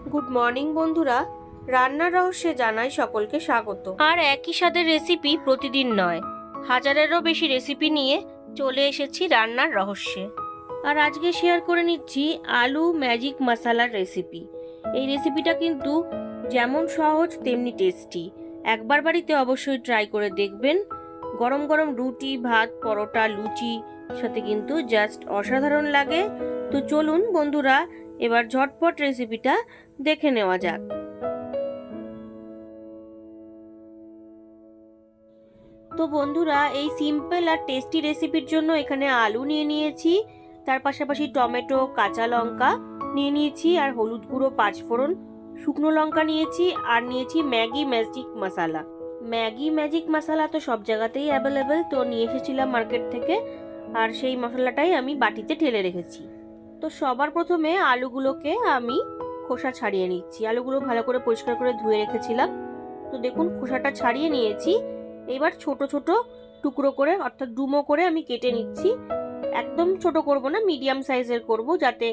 Good morning বন্ধুরা, রান্নার রহস্যে জানাই সকলকে স্বাগত। আর একই স্বাদের রেসিপি প্রতিদিন নয়, হাজারেরও বেশি রেসিপি নিয়ে চলে এসেছি রান্নার রহস্যে। আর আজকে শেয়ার করে নিচ্ছি আলু ম্যাজিক মশালার রেসিপি। এই রেসিপিটা কিন্তু যেমন সহজ তেমনি টেস্টি। একবার বাড়িতে অবশ্যই ট্রাই করে দেখবেন। গরম গরম রুটি, ভাত, পরোটা, লুচি সাথে কিন্তু জাস্ট অসাধারণ লাগে। তো চলুন বন্ধুরা, এবার ঝটপট রেসিপিটা দেখে নেওয়া যাক। তো বন্ধুরা, এই সিম্পল আর টেস্টি রেসিপির জন্য এখানে আলু নিয়ে নিয়েছি, তার পাশাপাশি টমেটো, কাঁচা লঙ্কা নিয়ে নিয়েছি, আর হলুদ গুঁড়ো, 5 ফোড়ন, শুকনো লঙ্কা নিয়েছি, আর নিয়েছি ম্যাগি ম্যাজিক মশলা। ম্যাগি ম্যাজিক মশলা তো সব জায়গাতেই অ্যাভেলেবেল, তো নিয়ে এসেছিলাম মার্কেট থেকে, আর সেই মশলাটাই আমি বাটিতে ঢেলে রেখেছি। তো সবার প্রথমে আলুগুলোকে আমি খোসা ছাড়িয়ে নিচ্ছি। আলুগুলো ভালো করে পরিষ্কার করে ধুয়ে রেখেছিলাম। তো দেখুন খোসাটা ছাড়িয়ে নিয়েছি। এবার ছোট ছোট টুকরো করে, অর্থাৎ ডুমো করে আমি কেটে নিচ্ছি। একদম ছোট করব না, মিডিয়াম সাইজের করব, যাতে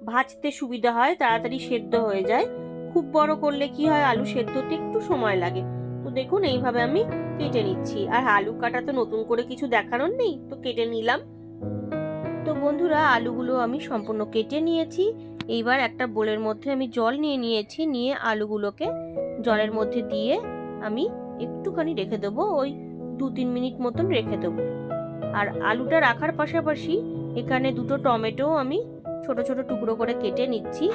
ভাজতে সুবিধা হয়, তাড়াতাড়ি সেদ্ধ হয়ে যায়। খুব বড় করলে কি হয়, আলু সেদ্ধ হতে একটু সময় লাগে। তো দেখুন এইভাবে আমি কেটে নিচ্ছি। আর আলু কাটা তো নতুন করে কিছু দেখানোর নেই, তো কেটে নিলাম। তো বন্ধুরা, আলুগুলো আমি সম্পূর্ণ কেটে নিয়েছি। এইবার একটা বোলের মধ্যে আমি জল নিয়ে নিয়েছি, নিয়ে আলুগুলোকে জলের মধ্যে দিয়ে আমি একটুখানি রেখে দেবো, ওই 2-3 মিনিট মতন রেখে দেবো। আর আলুটা রাখার পাশাপাশি এখানে 2টো টমেটো আমি ছোট ছোট টুকরো করে কেটে নিচ্ছি।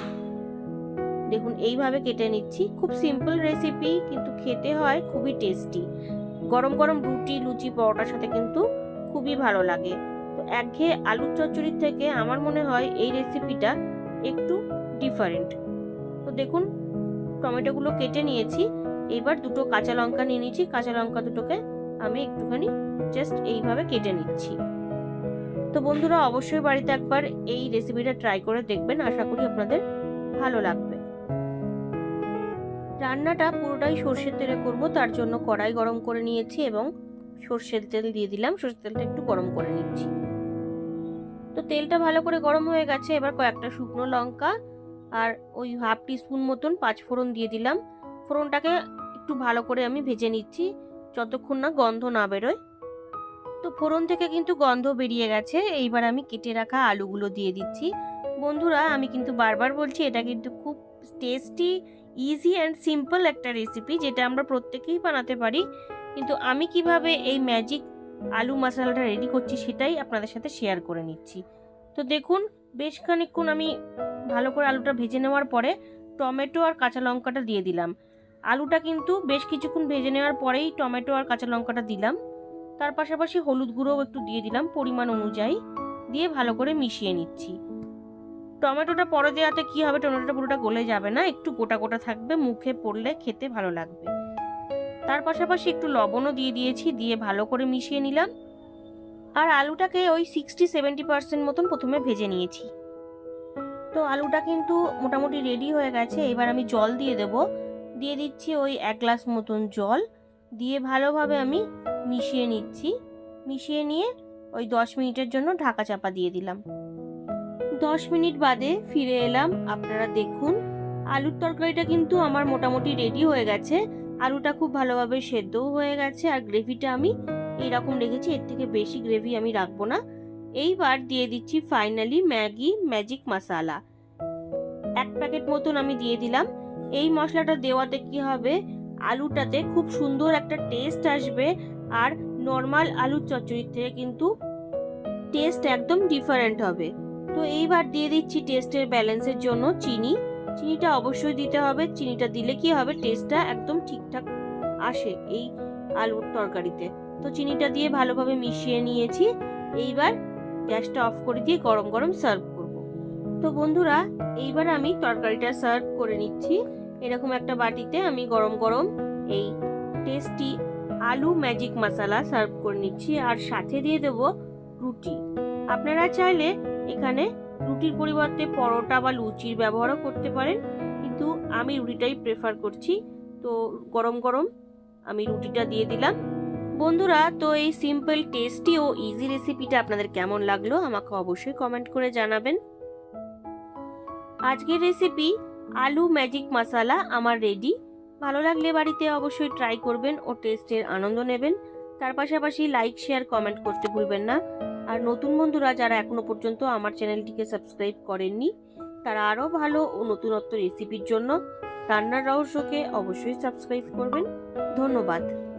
দেখুন এইভাবে কেটে নিচ্ছি। খুব সিম্পল রেসিপি, কিন্তু খেতে হয় খুবই টেস্টি। গরম গরম রুটি, লুচি, পরোটার সাথে কিন্তু খুবই ভালো লাগে। তো একঘেয়ে আলুর চচ্চড়ির থেকে আমার মনে হয় এই রেসিপিটা একটু ডিফারেন্ট। তো দেখুন টমেটোগুলো কেটে নিয়েছি। এবার 2টো কাঁচা লঙ্কা নিয়ে নিয়েছি। কাঁচা লঙ্কা দুটোকে আমি একটুখানি জাস্ট এইভাবে কেটে নিচ্ছি। তো বন্ধুরা, অবশ্যই বাড়িতে একবার এই রেসিপিটা ট্রাই করে দেখবেন, আশা করি আপনাদের ভালো লাগবে। রান্নাটা পুরোটাই সর্ষের তেলে করব, তার জন্য কড়াই গরম করে নিয়েছি এবং সর্ষের তেল দিয়ে দিলাম। সর্ষের তেলটা একটু গরম করে নিচ্ছি। তো তেলটা ভালো করে গরম হয়ে গেছে। এবার কয়েকটা শুকনো লঙ্কা আর ওই 1/2 টিস্পুন মতন 5 ফোড়ন দিয়ে দিলাম। ফোড়নটাকে একটু ভালো করে আমি ভেজে নিচ্ছি, যতক্ষণ না গন্ধ না বেরোয়। তো ফোড়ন থেকে কিন্তু গন্ধ বেরিয়ে গেছে। এইবার আমি কেটে রাখা আলুগুলো দিয়ে দিচ্ছি। বন্ধুরা, আমি কিন্তু বারবার বলছি, এটা কিন্তু খুব টেস্টি, ইজি অ্যান্ড সিম্পল একটা রেসিপি, যেটা আমরা প্রত্যেকেই বানাতে পারি। কিন্তু আমি কিভাবে এই ম্যাজিক আলু মশলাটা রেডি করছি সেটাই আপনাদের সাথে শেয়ার করে নিচ্ছি। তো দেখুন, বেশ খানিকক্ষণ আমি ভালো করে আলুটা ভেজে নেওয়ার পরে টমেটো আর কাঁচা লঙ্কাটা দিয়ে দিলাম। আলুটা কিন্তু বেশ কিছুক্ষণ ভেজে নেওয়ার পরেই টমেটো আর কাঁচা লঙ্কাটা দিলাম। তার পাশাপাশি হলুদ গুঁড়োও একটু দিয়ে দিলাম পরিমাণ অনুযায়ী, দিয়ে ভালো করে মিশিয়ে নিচ্ছি। টমেটোটা পরে দেওয়াতে কি হবে, টমেটোটা পুরোটা গলে যাবে না, একটু গোটা গোটা থাকবে, মুখে পড়লে খেতে ভালো লাগবে। তার পাশাপাশি একটু লবণও দিয়ে দিয়েছি, দিয়ে ভালো করে মিশিয়ে নিলাম। আর আলুটাকে ওই 60-70% মতন প্রথমে ভেজে নিয়েছি। তো আলুটা কিন্তু মোটামুটি রেডি হয়ে গেছে। এবার আমি জল দিয়ে দেব। দিয়ে দিচ্ছি ওই 1 গ্লাস মতন জল, দিয়ে ভালোভাবে আমি মিশিয়ে নিচ্ছি। মিশিয়ে নিয়ে ওই 10 মিনিটের জন্য ঢাকা চাপা দিয়ে দিলাম। 10 মিনিট বাদে ফিরে এলাম। আপনারা দেখুন আলুর তরকারিটা কিন্তু আমার মোটামুটি রেডি হয়ে গেছে। আলুটা খুব ভালোভাবে সেদ্ধও হয়ে গেছে, আর গ্রেভিটা আমি এইরকম রেখেছি, এর থেকে বেশি গ্রেভি আমি রাখবো না। এইবার দিয়ে দিচ্ছি ফাইনালি ম্যাগি ম্যাজিক মশলা, 1 প্যাকেট মতন আমি দিয়ে দিলাম। এই মশলাটা দেওয়াতে কি হবে, আলুটাতে খুব সুন্দর একটা টেস্ট আসবে, আর নর্মাল আলুর চচ্চড়ির থেকে কিন্তু টেস্ট একদম ডিফারেন্ট হবে। তো এইবার দিয়ে দিচ্ছি টেস্টের ব্যালেন্সের জন্য চিনি। চিনিটা অবশ্যই দিতে হবে। চিনিটা দিলে কি হবে, টেস্টটা একদম ঠিকঠাক আসে এই আলুর তরকারিতে। তো চিনিটা দিয়ে ভালোভাবে মিশিয়ে নিয়েছি। এইবার গ্যাসটা অফ করে দিয়ে গরম গরম সার্ভ করব। তো বন্ধুরা, এইবার আমি তরকারিটা সার্ভ করে নিচ্ছি। এরকম একটা বাটিতে আমি গরম গরম এই টেস্টি আলু ম্যাজিক মশলা সার্ভ করে নিচ্ছি, আর সাথে দিয়ে দেব রুটি। আপনারা চাইলে এখানে রুটির পরিবর্তে পরোটা বা লুচির ব্যবহারও করতে পারেন, কিন্তু আমি রুটিটাই প্রেফার করছি। তো গরম গরম আমি রুটিটা দিয়ে দিলাম। বন্ধুরা, তো এই সিম্পল, টেস্টি ও ইজি রেসিপিটা আপনাদের কেমন লাগলো আমাকে অবশ্যই কমেন্ট করে জানাবেন। আজকের রেসিপি আলু ম্যাজিক মশলা আমার রেডি। ভালো লাগলে বাড়িতে অবশ্যই ট্রাই করবেন ও টেস্টের আনন্দ নেবেন। তার পাশাপাশি লাইক শেয়ার কমেন্ট করতে ভুলবেন না। আর নতুন বন্ধুরা যারা এখনো পর্যন্ত আমার চ্যানেলটিকে সাবস্ক্রাইব করেননি, তারা আরও ভালো ও নতুনত্ব রেসিপির জন্য রান্নার রহস্যকে অবশ্যই সাবস্ক্রাইব করবেন। ধন্যবাদ।